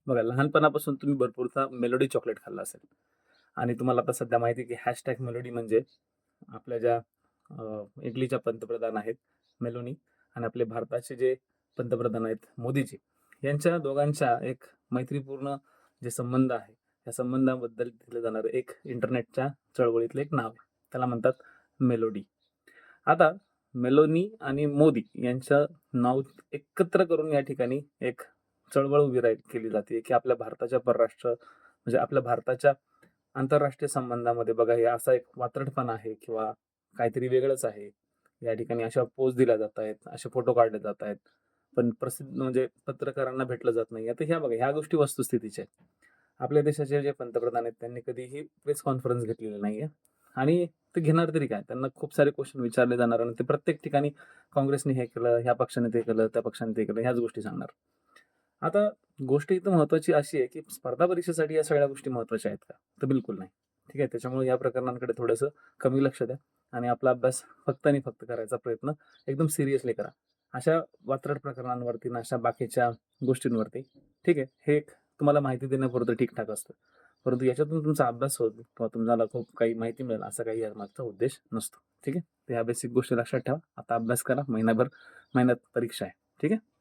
बघा, लहानपणापासून तुम्ही भरपूरदा मेलोडी चॉकलेट खाल्लं असेल आणि तुम्हाला आता सध्या माहिती आहे, की हॅशटॅग मेलोडी म्हणजे आपल्या ज्या इटलीच्या पंतप्रधान आहेत मेलोनी आणि आपले भारताचे जे पंतप्रधान आहेत मोदीजी, यांच्या दोघांच्या एक मैत्रीपूर्ण जे संबंध आहे, त्या संबंधाबद्दल दिलं जाणारं एक इंटरनेटच्या चळवळीतलं एक नाव आहे. त्याला म्हणतात मेलोडी. आता मेलोनी आणि मोदी यांचं नाव एकत्र करून या ठिकाणी एक चळवळ उभी केली जाते, की आपल्या भारताच्या परराष्ट्र म्हणजे आपल्या भारताच्या आंतरराष्ट्रीय संबंधामध्ये बघा हे असा एक वात्रटपणा आहे किंवा काहीतरी वेगळंच आहे. या ठिकाणी अशा पोज दिल्या जात आहेत, असे फोटो काढले जात आहेत. पण प्रसिद्ध म्हणजे पत्रकारांना भेटलं जात नाही. आता ह्या बघा ह्या गोष्टी वस्तुस्थितीच्या आहेत. आपल्या देशाचे जे पंतप्रधान आहेत त्यांनी कधीही प्रेस कॉन्फरन्स घेतलेली नाहीये आणि ते घेणार तरी काय? त्यांना खूप सारे क्वेशन विचारले जाणार आणि ते प्रत्येक ठिकाणी काँग्रेसने हे केलं, ह्या पक्षाने ते केलं, त्या पक्षाने ते केलं, ह्याच गोष्टी सांगणार. आता गोष्ट इथं महत्त्वाची अशी आहे, की स्पर्धा परीक्षेसाठी या सगळ्या गोष्टी महत्त्वाच्या आहेत का? तर बिलकुल नाही. ठीक आहे. त्याच्यामुळे या प्रकरणांकडे थोडंसं कमी लक्ष द्या आणि आपला अभ्यास फक्त आणि फक्त करायचा प्रयत्न एकदम सिरियसली करा. अशा वात्रट प्रकरणांवरती ना अशा बाकीच्या गोष्टींवरती ठीक आहे. हे एक तुम्हाला माहिती देण्यापुरतं ठीक-ठाक असतं. परंतु याच्यातून तुमचा अभ्यास होईल किंवा तुम्हाला खूप काही माहिती मिळेल असा काही यामागचा उद्देश नसतो. ठीक आहे. तर ह्या बेसिक गोष्टी लक्षात ठेवा. आता अभ्यास करा. महिनाभर महिन्यात परीक्षा आहे. ठीक आहे.